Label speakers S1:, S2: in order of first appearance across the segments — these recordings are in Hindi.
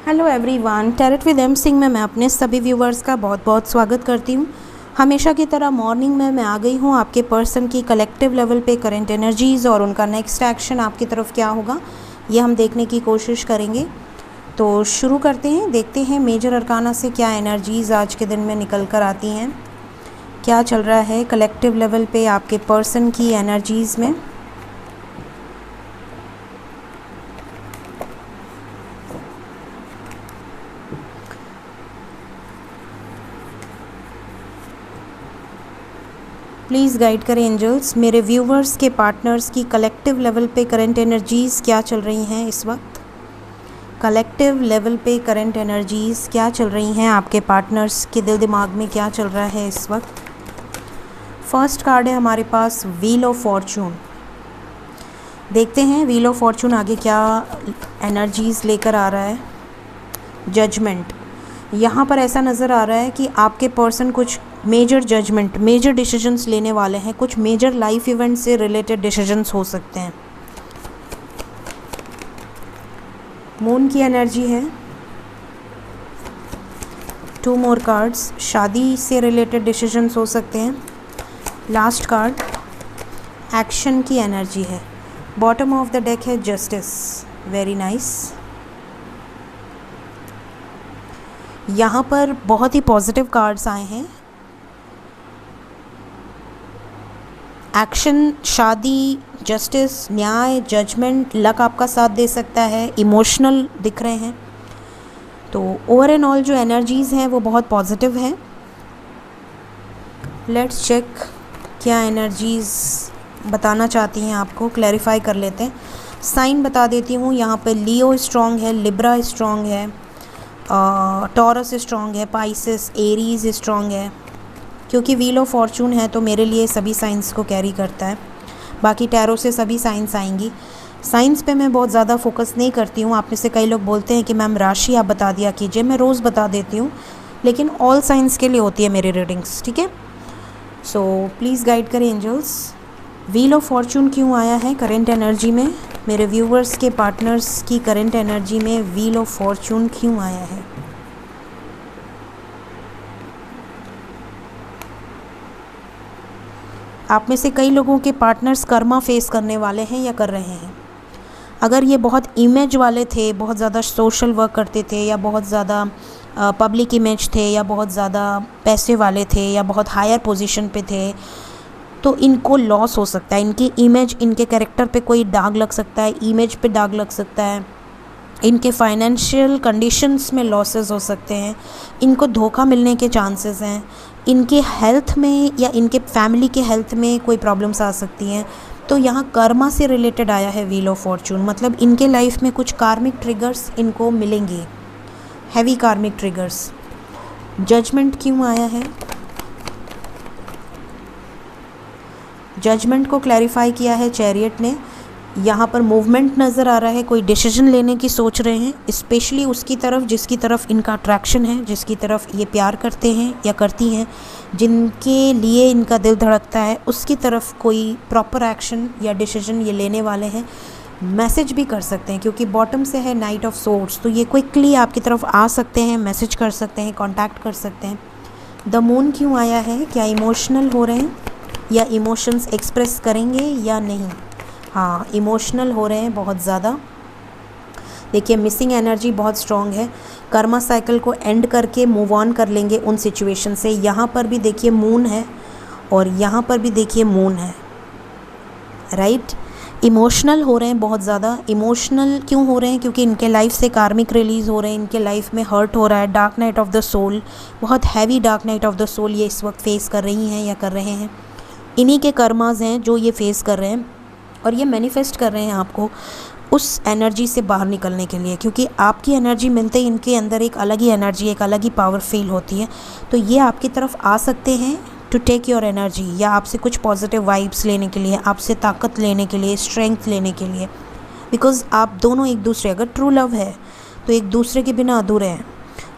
S1: Hello everyone, tarot with M Singh में मैं अपने सभी व्यूवर्स का बहुत बहुत स्वागत करती हूँ। हमेशा की तरह मॉर्निंग में मैं आ गई हूँ आपके पर्सन की कलेक्टिव लेवल पे करंट एनर्जीज़ और उनका नेक्स्ट एक्शन आपकी तरफ क्या होगा ये हम देखने की कोशिश करेंगे। तो शुरू करते हैं, देखते हैं मेजर अरकाना से क्या एनर्जीज़ आज के दिन में निकल कर आती हैं, क्या चल रहा है कलेक्टिव लेवल पे आपके पर्सन की एनर्जीज़ में। प्लीज़ गाइड करें एंजल्स, मेरे व्यूवर्स के पार्टनर्स की कलेक्टिव लेवल पे करंट एनर्जीज़ क्या चल रही हैं इस वक्त। कलेक्टिव लेवल पे करंट एनर्जीज़ क्या चल रही हैं, आपके पार्टनर्स के दिल दिमाग में क्या चल रहा है इस वक्त। फर्स्ट कार्ड है हमारे पास व्हील ऑफ फॉर्चून। देखते हैं व्हील ऑफ फॉर्चून आगे क्या एनर्जीज़ लेकर आ रहा है। जजमेंट, यहाँ पर ऐसा नज़र आ रहा है कि आपके पर्सन कुछ मेजर जजमेंट, मेजर डिसीजंस लेने वाले हैं। कुछ मेजर लाइफ इवेंट से रिलेटेड डिसीजंस हो सकते हैं। मून की एनर्जी है। 2 मोर कार्ड्स, शादी से रिलेटेड डिसीजंस हो सकते हैं। लास्ट कार्ड एक्शन की एनर्जी है। बॉटम ऑफ द डेक है जस्टिस। Very nice. यहाँ पर बहुत ही पॉजिटिव कार्ड्स आए हैं। एक्शन, शादी, जस्टिस, न्याय, जजमेंट, लक आपका साथ दे सकता है। इमोशनल दिख रहे हैं। तो ओवर एंड ऑल जो एनर्जीज़ हैं वो बहुत पॉजिटिव हैं। लेट्स चेक क्या एनर्जीज़ बताना चाहती हैं आपको, क्लैरिफाई कर लेते हैं। साइन बता देती हूँ, यहाँ पे लियो स्ट्रॉन्ग है, लिब्रा स्ट्रॉन्ग है, टॉरस स्ट्रॉन्ग है, पाइसेस, एरीज स्ट्रॉन्ग है। क्योंकि व्हील ऑफ फॉर्चून है तो मेरे लिए सभी साइंस को कैरी करता है। बाकी टैरो से सभी साइंस आएंगी। साइंस पे मैं बहुत ज़्यादा फोकस नहीं करती हूँ। आप में से कई लोग बोलते हैं कि मैम राशि आप बता दिया कीजिए, मैं रोज़ बता देती हूँ, लेकिन ऑल साइंस के लिए होती है मेरी रीडिंग्स, ठीक है। सो प्लीज़ गाइड करें एंजल्स, व्हील ऑफ फॉर्चून क्यों आया है करेंट एनर्जी में। मेरे व्यूवर्स के पार्टनर्स की करेंट एनर्जी में व्हील ऑफ फॉर्चून क्यों आया है। आप में से कई लोगों के पार्टनर्स कर्मा फेस करने वाले हैं या कर रहे हैं। अगर ये बहुत इमेज वाले थे, बहुत ज़्यादा सोशल वर्क करते थे, या बहुत ज़्यादा पब्लिक इमेज थे, या बहुत ज़्यादा पैसे वाले थे, या बहुत हायर पोजीशन पे थे, तो इनको लॉस हो सकता है। इनकी इमेज, इनके कैरेक्टर पे कोई दाग लग सकता है, इमेज पे दाग लग सकता है, इनके फाइनेंशियल कंडीशंस में लॉसेस हो सकते हैं, इनको धोखा मिलने के चांसेस हैं, इनके हेल्थ में या इनके फैमिली के हेल्थ में कोई प्रॉब्लम्स आ सकती हैं। तो यहाँ कर्मा से रिलेटेड आया है व्हील ऑफ फॉर्चून, मतलब इनके लाइफ में कुछ कार्मिक ट्रिगर्स इनको मिलेंगे, हैवी कार्मिक ट्रिगर्स। जजमेंट क्यों आया है, जजमेंट को क्लैरिफाई किया है चैरियट ने। यहाँ पर मूवमेंट नज़र आ रहा है, कोई डिसीजन लेने की सोच रहे हैं, स्पेशली उसकी तरफ जिसकी तरफ इनका अट्रैक्शन है, जिसकी तरफ ये प्यार करते हैं या करती हैं, जिनके लिए इनका दिल धड़कता है, उसकी तरफ कोई प्रॉपर एक्शन या डिसीजन ये लेने वाले हैं। मैसेज भी कर सकते हैं क्योंकि बॉटम से है नाइट ऑफ सोर्ड्स, तो ये क्विकली आपकी तरफ आ सकते हैं, मैसेज कर सकते हैं, कॉन्टैक्ट कर सकते हैं। द मून क्यों आया है, क्या इमोशनल हो रहे हैं या इमोशंस एक्सप्रेस करेंगे या नहीं। हाँ, इमोशनल हो रहे हैं बहुत ज़्यादा। देखिए मिसिंग एनर्जी बहुत स्ट्रॉन्ग है। कर्मा साइकिल को एंड करके मूव ऑन कर लेंगे उन सिचुएशन से। यहाँ पर भी देखिए मून है और यहाँ पर भी देखिए मून है, राइट। इमोशनल हो रहे हैं बहुत ज़्यादा। इमोशनल क्यों हो रहे हैं, क्योंकि इनके लाइफ से कार्मिक रिलीज़ हो रहे हैं, इनके लाइफ में हर्ट हो रहा है। Dark night of the soul, बहुत heavy dark night of the soul ये इस वक्त फेस कर रही हैं या कर रहे हैं। इन्हीं के कर्मास हैं जो ये फेस कर रहे हैं और ये मैनिफेस्ट कर रहे हैं आपको उस एनर्जी से बाहर निकलने के लिए, क्योंकि आपकी एनर्जी मिलते ही इनके अंदर एक अलग ही एनर्जी, एक अलग ही पावर फील होती है। तो ये आपकी तरफ आ सकते हैं टू टेक योर एनर्जी, या आपसे कुछ पॉजिटिव वाइब्स लेने के लिए, आपसे ताकत लेने के लिए, स्ट्रेंथ लेने के लिए। बिकॉज आप दोनों एक दूसरे, अगर ट्रू लव है तो एक दूसरे के बिना अधूरे हैं।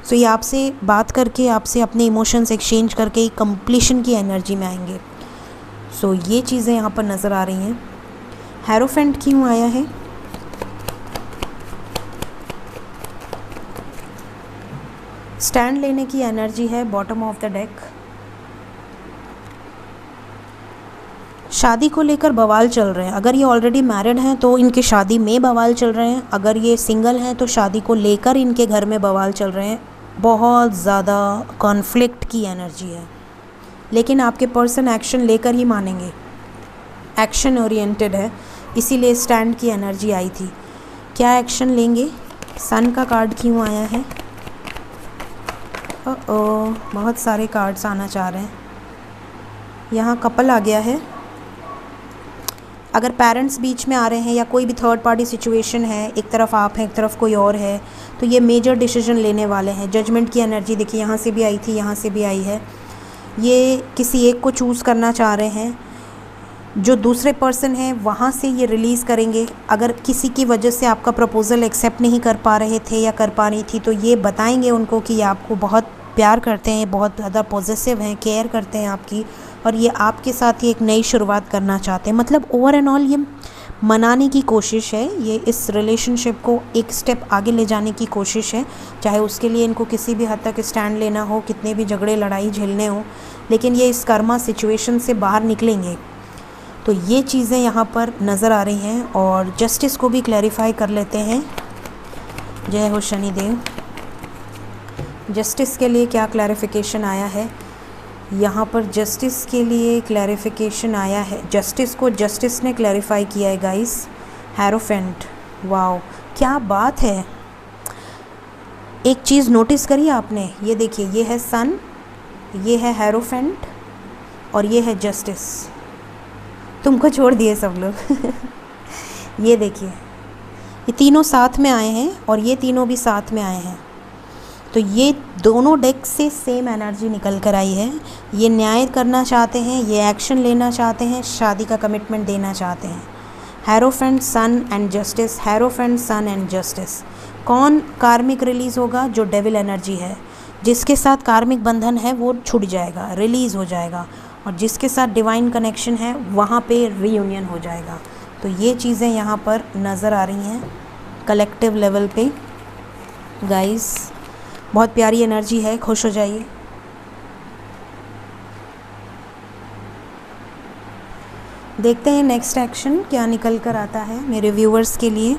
S1: सो ये आपसे बात करके, आपसे अपने इमोशंस एक्सचेंज करके एक कंप्लीशन की एनर्जी में आएंगे। सो ये चीज़ें यहाँ पर नज़र आ रही हैं। हेरोफेंट क्यों आया है, स्टैंड लेने की एनर्जी है बॉटम ऑफ द डेक। शादी को लेकर बवाल चल रहे हैं। अगर ये ऑलरेडी मैरिड हैं तो इनकी शादी में बवाल चल रहे हैं, अगर ये सिंगल हैं तो शादी को लेकर इनके घर में बवाल चल रहे हैं। बहुत ज़्यादा कॉन्फ्लिक्ट की एनर्जी है, लेकिन आपके पर्सन एक्शन लेकर ही मानेंगे, एक्शन ओरिएंटेड है, इसीलिए स्टैंड की एनर्जी आई थी। क्या एक्शन लेंगे? सन का कार्ड क्यों आया है? बहुत सारे कार्ड्स आना चाह रहे हैं। यहाँ कपल आ गया है। अगर पेरेंट्स बीच में आ रहे हैं या कोई भी थर्ड पार्टी सिचुएशन है, एक तरफ आप हैं एक तरफ कोई और है, तो ये मेजर डिसीजन लेने वाले हैं। जजमेंट की एनर्जी देखिए, यहाँ से भी आई थी, यहाँ से भी आई है। ये किसी एक को चूज़ करना चाह रहे हैं। जो दूसरे पर्सन हैं वहाँ से ये रिलीज़ करेंगे। अगर किसी की वजह से आपका प्रपोज़ल एक्सेप्ट नहीं कर पा रहे थे या कर पा रही थी, तो ये बताएंगे उनको कि ये आपको बहुत प्यार करते हैं, बहुत ज़्यादा पॉजिटिव हैं, केयर करते हैं आपकी, और ये आपके साथ ही एक नई शुरुआत करना चाहते हैं। मतलब ओवर एंड ऑल ये मनाने की कोशिश है, ये इस रिलेशनशिप को एक स्टेप आगे ले जाने की कोशिश है। चाहे उसके लिए इनको किसी भी हद तक स्टैंड लेना हो, कितने भी झगड़े लड़ाई झेलने हो, लेकिन ये इस कर्मा सिचुएशन से बाहर निकलेंगे। तो ये चीज़ें यहाँ पर नज़र आ रही हैं। और जस्टिस को भी क्लैरिफाई कर लेते हैं। जय हो शनिदेव। जस्टिस के लिए क्या क्लैरिफिकेशन आया है? यहाँ पर जस्टिस के लिए क्लैरिफिकेशन आया है, जस्टिस को जस्टिस ने क्लैरिफाई किया है गाइस। हैरोफेंट, वाओ क्या बात है। एक चीज़ नोटिस करी आपने, ये देखिए, ये है सन, ये है हैरोफेंट और ये है जस्टिस। तुमको छोड़ दिए सब लोग। ये देखिए, ये तीनों साथ में आए हैं और ये तीनों भी साथ में आए हैं। तो ये दोनों डेक से सेम एनर्जी निकल कर आई है। ये न्याय करना चाहते हैं, ये एक्शन लेना चाहते हैं, शादी का कमिटमेंट देना चाहते हैं। Hierophant, sun and justice, hierophant, sun and justice. कौन कार्मिक रिलीज़ होगा? जो डेविल एनर्जी है, जिसके साथ कार्मिक बंधन है वो छूट जाएगा, रिलीज़ हो जाएगा, और जिसके साथ डिवाइन कनेक्शन है वहाँ पे रीयूनियन हो जाएगा। तो ये चीज़ें यहाँ पर नज़र आ रही हैं कलेक्टिव लेवल पे गाइस। बहुत प्यारी एनर्जी है, खुश हो जाइए। देखते हैं नेक्स्ट एक्शन क्या निकल कर आता है मेरे व्यूअर्स के लिए।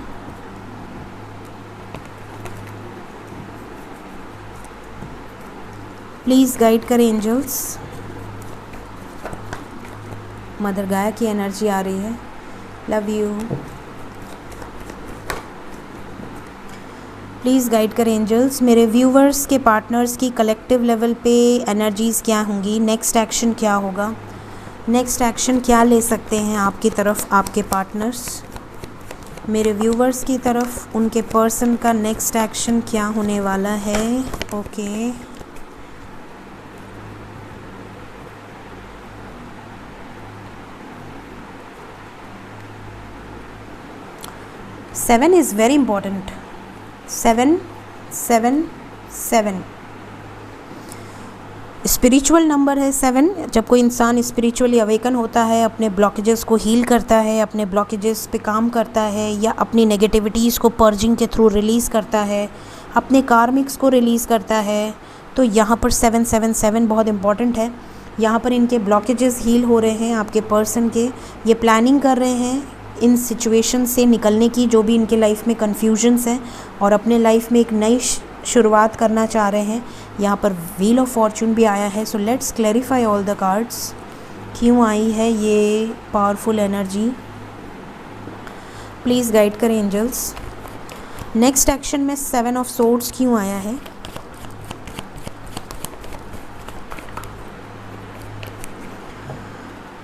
S1: प्लीज़ गाइड करें एंजल्स। मदर गाया की एनर्जी आ रही है। Love you. प्लीज़ गाइड करें एंजल्स। मेरे व्यूवर्स के पार्टनर्स की कलेक्टिव लेवल पे एनर्जीज़ क्या होंगी? नेक्स्ट एक्शन क्या होगा? नेक्स्ट एक्शन क्या ले सकते हैं आपकी तरफ आपके पार्टनर्स? मेरे व्यूवर्स की तरफ उनके पर्सन का नेक्स्ट एक्शन क्या होने वाला है? Okay, seven is very important. 7 7 7 spiritual number है 7। जब कोई इंसान स्पिरिचुअली अवेकन होता है, अपने ब्लॉकेजेस को हील करता है, अपने ब्लॉकेजेस पे काम करता है, या अपनी नेगेटिविटीज़ को पर्जिंग के थ्रू रिलीज़ करता है, अपने कार्मिक्स को रिलीज़ करता है, तो यहाँ पर 777 बहुत इम्पॉर्टेंट है। यहाँ पर इनके ब्लॉकेजेस हील हो रहे हैं आपके पर्सन के। ये प्लानिंग कर रहे हैं इन सिचुएशन से निकलने की, जो भी इनके लाइफ में कन्फ्यूजन्स हैं, और अपने लाइफ में एक नई शुरुआत करना चाह रहे हैं। यहाँ पर व्हील ऑफ फॉर्चून भी आया है। So let's clarify all the cards. क्यों आई है ये पावरफुल एनर्जी? प्लीज़ गाइड करें एंजल्स। नेक्स्ट एक्शन में 7 ऑफ सोर्ड्स क्यों आया है?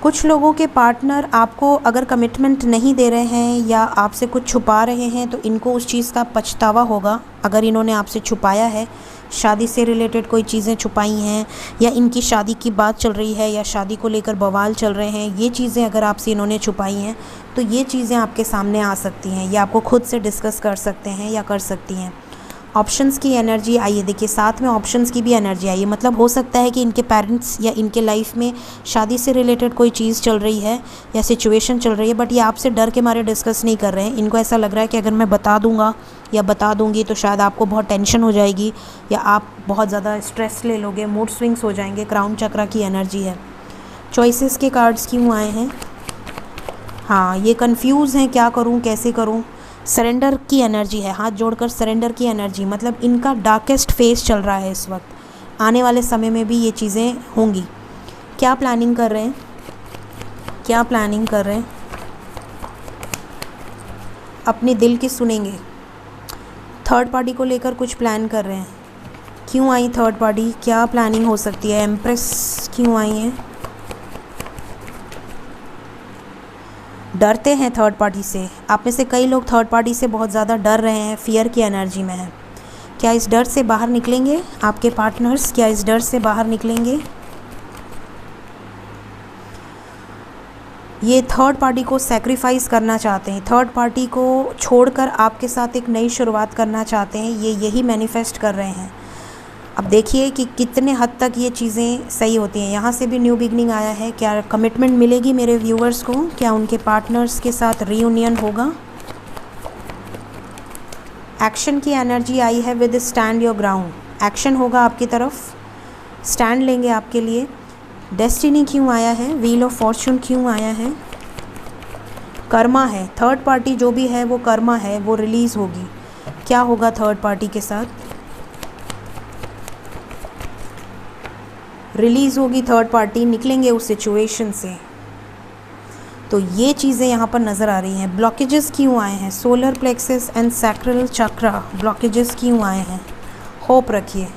S1: कुछ लोगों के पार्टनर आपको अगर कमिटमेंट नहीं दे रहे हैं या आपसे कुछ छुपा रहे हैं, तो इनको उस चीज़ का पछतावा होगा। अगर इन्होंने आपसे छुपाया है, शादी से रिलेटेड कोई चीज़ें छुपाई हैं, या इनकी शादी की बात चल रही है, या शादी को लेकर बवाल चल रहे हैं, ये चीज़ें अगर आपसे इन्होंने छुपाई हैं, तो ये चीज़ें आपके सामने आ सकती हैं, या आपको खुद से डिस्कस कर सकते हैं या कर सकती हैं। ऑप्शंस की एनर्जी आई है, देखिए साथ में ऑप्शंस की भी एनर्जी आई है, मतलब हो सकता है कि इनके पेरेंट्स या इनके लाइफ में शादी से रिलेटेड कोई चीज़ चल रही है या सिचुएशन चल रही है, बट ये आपसे डर के मारे डिस्कस नहीं कर रहे हैं। इनको ऐसा लग रहा है कि अगर मैं बता दूंगा या बता दूंगी तो शायद आपको बहुत टेंशन हो जाएगी या आप बहुत ज़्यादा स्ट्रेस ले लोगे, मूड स्विंग्स हो जाएंगे। क्राउन चक्रा की एनर्जी है। चॉइसेस के कार्ड्स क्यों आए हैं? हाँ, ये कंफ्यूज हैं, क्या करूँ कैसे करूँ। सरेंडर की एनर्जी है, हाथ जोड़कर सरेंडर की एनर्जी, मतलब इनका डार्केस्ट फेज चल रहा है इस वक्त। आने वाले समय में भी ये चीज़ें होंगी। क्या प्लानिंग कर रहे हैं, क्या प्लानिंग कर रहे हैं? अपने दिल की सुनेंगे। थर्ड पार्टी को लेकर कुछ प्लान कर रहे हैं। क्यों आई थर्ड पार्टी, क्या प्लानिंग हो सकती है? एम्प्रेस क्यों आई है? डरते हैं थर्ड पार्टी से। आप में से कई लोग थर्ड पार्टी से बहुत ज़्यादा डर रहे हैं, फियर की एनर्जी में है। क्या इस डर से बाहर निकलेंगे आपके पार्टनर्स? क्या इस डर से बाहर निकलेंगे? ये थर्ड पार्टी को सैक्रिफाइस करना चाहते हैं, थर्ड पार्टी को छोड़कर आपके साथ एक नई शुरुआत करना चाहते हैं, ये यही मैनिफेस्ट कर रहे हैं। अब देखिए कि कितने हद तक ये चीज़ें सही होती हैं। यहाँ से भी न्यू बिगनिंग आया है। क्या कमिटमेंट मिलेगी मेरे व्यूअर्स को? क्या उनके पार्टनर्स के साथ रीयूनियन होगा? एक्शन की एनर्जी आई है with stand your ground. Action होगा आपकी तरफ, स्टैंड लेंगे आपके लिए। डेस्टिनी क्यों आया है? व्हील ऑफ फॉर्चून क्यों आया है? कर्मा है। थर्ड पार्टी जो भी है वो कर्मा है, वो रिलीज़ होगी। क्या होगा थर्ड पार्टी के साथ? रिलीज़ होगी थर्ड पार्टी, निकलेंगे उस सिचुएशन से। तो ये चीज़ें यहाँ पर नज़र आ रही हैं। ब्लॉकेजेस क्यों आए हैं? Solar plexus and sacral chakra, blockages क्यों आए हैं? होप रखिए,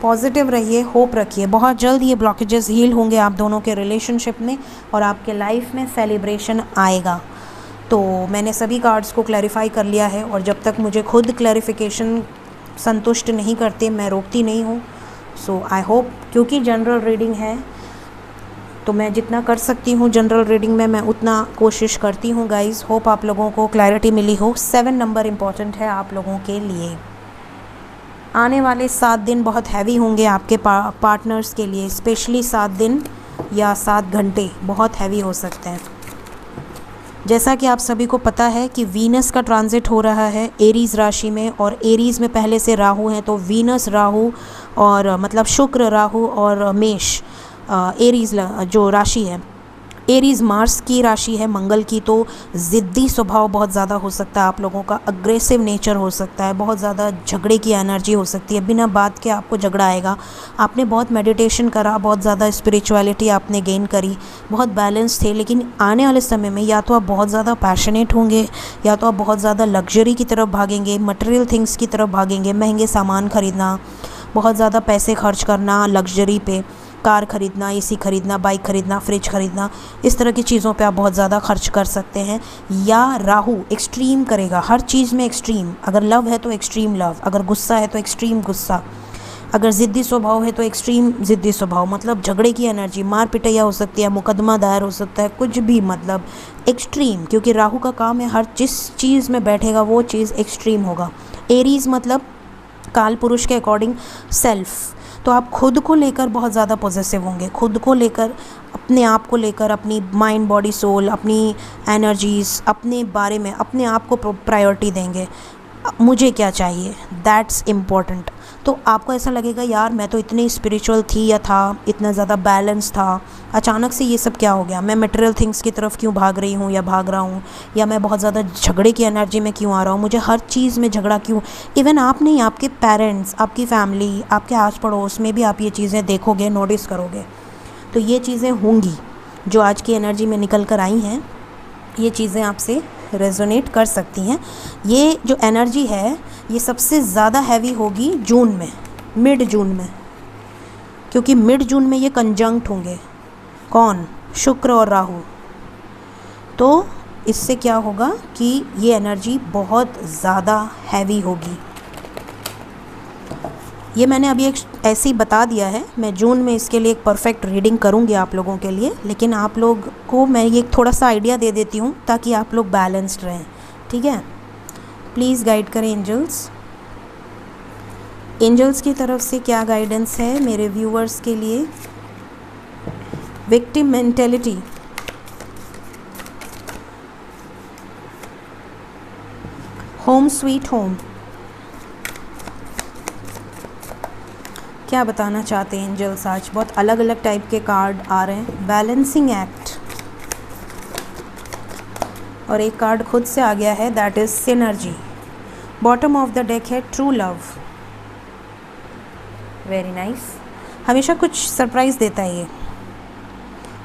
S1: पॉजिटिव रहिए, होप रखिए। बहुत जल्द ये ब्लॉकेजेस हील होंगे आप दोनों के रिलेशनशिप में और आपके लाइफ में सेलिब्रेशन आएगा। तो मैंने सभी कार्ड्स को क्लैरिफाई कर लिया है और जब तक मुझे खुद क्लैरिफिकेशन संतुष्ट नहीं करते मैं रोकती नहीं हूँ। सो आई होप, क्योंकि जनरल रीडिंग है तो मैं जितना कर सकती हूँ जनरल रीडिंग में मैं उतना कोशिश करती हूँ गाइज़। होप आप लोगों को क्लैरिटी मिली हो। 7 नंबर इम्पॉर्टेंट है आप लोगों के लिए। आने वाले 7 दिन बहुत हैवी होंगे आपके पार्टनर्स के लिए, स्पेशली 7 दिन या 7 घंटे बहुत हैवी हो सकते हैं। जैसा कि आप सभी को पता है कि वीनस का ट्रांजिट हो रहा है एरीज़ राशि में और एरीज़ में पहले से राहु हैं, तो वीनस राहु और मतलब शुक्र राहु और मेष एरीज़ जो राशि है, एरीज़ मार्स की राशि है मंगल की, तो ज़िद्दी स्वभाव बहुत ज़्यादा हो सकता है आप लोगों का, अग्रेसिव नेचर हो सकता है, बहुत ज़्यादा झगड़े की एनर्जी हो सकती है, बिना बात के आपको झगड़ा आएगा। आपने बहुत मेडिटेशन करा, बहुत ज़्यादा स्पिरिचुअलिटी आपने गेन करी, बहुत बैलेंस थे, लेकिन आने वाले समय में या तो आप बहुत ज़्यादा पैशनेट होंगे या तो आप बहुत ज़्यादा लग्जरी की तरफ भागेंगे, मटेरियल थिंग्स की तरफ भागेंगे, महंगे सामान खरीदना, बहुत ज़्यादा पैसे खर्च करना लग्जरी पे, कार खरीदना, एसी खरीदना, बाइक खरीदना, फ्रिज खरीदना, इस तरह की चीज़ों पे आप बहुत ज़्यादा खर्च कर सकते हैं। या राहु एक्सट्रीम करेगा, हर चीज़ में एक्सट्रीम। अगर लव है तो एक्सट्रीम लव, अगर गुस्सा है तो एक्सट्रीम गुस्सा, अगर ज़िद्दी स्वभाव है तो एक्सट्रीम ज़िद्दी स्वभाव, मतलब झगड़े की एनर्जी, मार पिटैया हो सकती है, मुकदमा दायर हो सकता है, कुछ भी, मतलब एक्सट्रीम। क्योंकि राहु का काम है हर जिस चीज़ में बैठेगा वो चीज़ एक्सट्रीम होगा। एरीज़ मतलब काल पुरुष के अकॉर्डिंग सेल्फ, तो आप खुद को लेकर बहुत ज़्यादा पॉजिटिव होंगे, खुद को लेकर, अपने आप को लेकर, अपनी माइंड बॉडी सोल, अपनी एनर्जीज़, अपने बारे में अपने आप को प्रायोरिटी देंगे। मुझे क्या चाहिए, दैट्स इम्पॉर्टेंट। तो आपको ऐसा लगेगा यार मैं तो इतनी स्पिरिचुअल थी या था, इतना ज़्यादा बैलेंस था, अचानक से ये सब क्या हो गया, मैं मटेरियल थिंग्स की तरफ क्यों भाग रही हूँ या भाग रहा हूँ, या मैं बहुत ज़्यादा झगड़े की एनर्जी में क्यों आ रहा हूँ, मुझे हर चीज़ में झगड़ा क्यों। इवन आप नहीं, आपके पेरेंट्स, आपकी फैमिली, आपके आस पड़ोस में भी आप ये चीज़ें देखोगे, नोटिस करोगे। तो ये चीज़ें होंगी जो आज की एनर्जी में निकल कर आई हैं, ये चीज़ें आपसे रेजोनेट कर सकती हैं। ये जो एनर्जी है ये सबसे ज़्यादा हैवी होगी जून में, मिड जून में, क्योंकि मिड जून में ये कंजंक्ट होंगे। कौन? शुक्र और राहु। तो इससे क्या होगा कि ये एनर्जी बहुत ज़्यादा हैवी होगी। ये मैंने अभी एक ऐसे ही बता दिया है, मैं जून में इसके लिए एक परफेक्ट रीडिंग करूँगी आप लोगों के लिए, लेकिन आप लोग को मैं ये थोड़ा सा आइडिया दे देती हूँ ताकि आप लोग बैलेंस्ड रहें, ठीक है। प्लीज़ गाइड करें एंजल्स। एंजल्स की तरफ से क्या गाइडेंस है मेरे व्यूअर्स के लिए? Victim mentality, home sweet home, क्या बताना चाहते हैं एंजल्स आज? बहुत अलग अलग टाइप के कार्ड आ रहे हैं। बैलेंसिंग एक्ट, और एक कार्ड खुद से आ गया है, that is synergy. Bottom of the deck है ट्रू लव। Very nice. हमेशा कुछ सरप्राइज़ देता है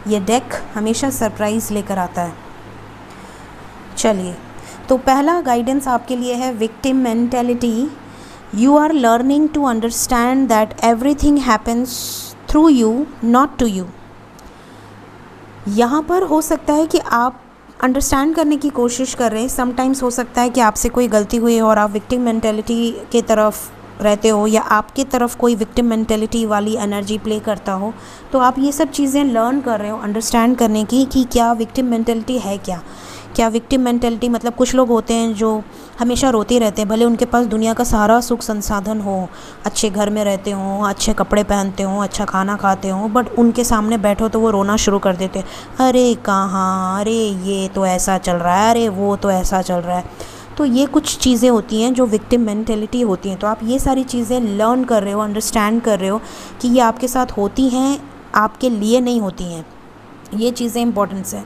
S1: ये डेक हमेशा सरप्राइज़ लेकर आता है। चलिए, तो पहला गाइडेंस आपके लिए है victim mentality. You are learning to understand that everything happens through you, not to you. यहाँ पर हो सकता है कि आप अंडरस्टैंड करने की कोशिश कर रहे हैं। समटाइम्स हो सकता है कि आपसे कोई गलती हुई और आप विक्टिम मेंटेलिटी के तरफ रहते हो, या आपके तरफ कोई विक्टिम मेंटेलिटी वाली एनर्जी प्ले करता हो। तो आप ये सब चीज़ें लर्न कर रहे हो अंडरस्टैंड करने की कि क्या विक्टिम मेंटेलिटी है, क्या विक्टिम मेंटेलिटी मतलब कुछ लोग होते हैं जो हमेशा रोते रहते हैं, भले उनके पास दुनिया का सारा सुख संसाधन हो, अच्छे घर में रहते हों, अच्छे कपड़े पहनते हों, अच्छा खाना खाते हों, बट उनके सामने बैठो तो वो रोना शुरू कर देते हैं। अरे कहाँ, अरे ये तो ऐसा चल रहा है, अरे वो तो ऐसा चल रहा है। तो ये कुछ चीज़ें होती हैं जो विक्टिम मेंटेलिटी होती हैं। तो आप ये सारी चीज़ें लर्न कर रहे हो, अंडरस्टैंड कर रहे हो कि ये आपके साथ होती हैं, आपके लिए नहीं होती हैं। ये चीज़ें इंपॉर्टेंस है।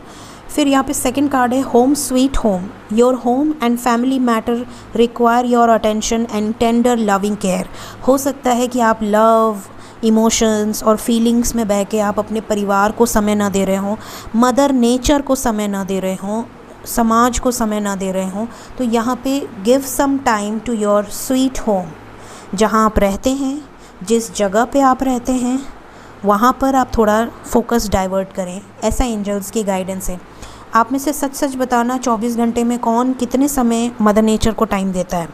S1: फिर यहाँ पे सेकंड कार्ड है home sweet home. Your home and family matter require your attention and tender loving care. हो सकता है कि आप लव, इमोशंस और फीलिंग्स में बह के आप अपने परिवार को समय ना दे रहे हों, मदर नेचर को समय ना दे रहे हों, समाज को समय ना दे रहे हों। तो यहाँ पे give some time to your sweet home. जहाँ आप रहते हैं, जिस जगह पे आप रहते हैं, वहाँ पर आप थोड़ा फोकस डाइवर्ट करें। ऐसा एंजल्स की गाइडेंस है। आप में से सच सच बताना, 24 घंटे में कौन कितने समय मदर नेचर को टाइम देता है,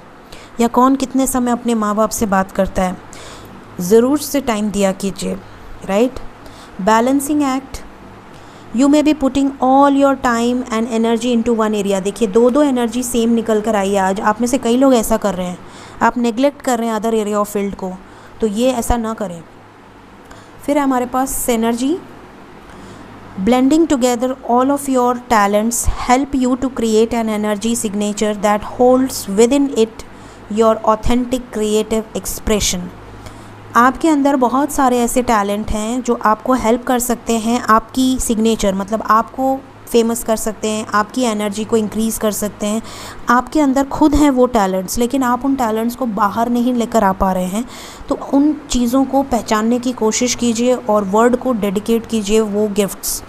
S1: या कौन कितने समय अपने माँ बाप से बात करता है? ज़रूर से टाइम दिया कीजिए, right. Balancing act, you may be putting all your time and energy into one area. देखिए, दो एनर्जी सेम निकल कर आई है आज। आप में से कई लोग ऐसा कर रहे हैं, आप नेग्लेक्ट कर रहे हैं अदर एरिया ऑफ फील्ड को, तो ये ऐसा ना करें। फिर हमारे पास synergy, blending together all of your talents help you to create an energy signature that holds within it your authentic creative expression। आपके अंदर बहुत सारे ऐसे टैलेंट हैं जो आपको हेल्प कर सकते हैं, आपकी सिग्नेचर मतलब आपको फेमस कर सकते हैं, आपकी एनर्जी को इंक्रीज़ कर सकते हैं। आपके अंदर खुद हैं वो टैलेंट्स, लेकिन आप उन टैलेंट्स को बाहर नहीं लेकर आ पा रहे हैं। तो उन चीज़ों को पहचानने की कोशिश कीजिए और वर्ड को डेडिकेट कीजिए वो gifts.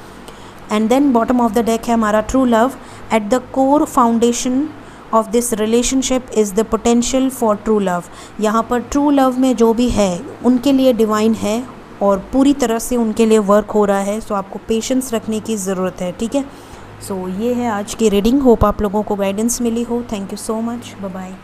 S1: And then bottom of the deck है हमारा true love. At the core foundation of this relationship is the potential for true love. यहाँ पर ट्रू लव में जो भी है उनके लिए डिवाइन है और पूरी तरह से उनके लिए वर्क हो रहा है। सो आपको पेशेंस रखने की ज़रूरत है, ठीक है। सो ये है आज की रीडिंग। होप आप लोगों को गाइडेंस मिली हो। Thank you so much, bye bye.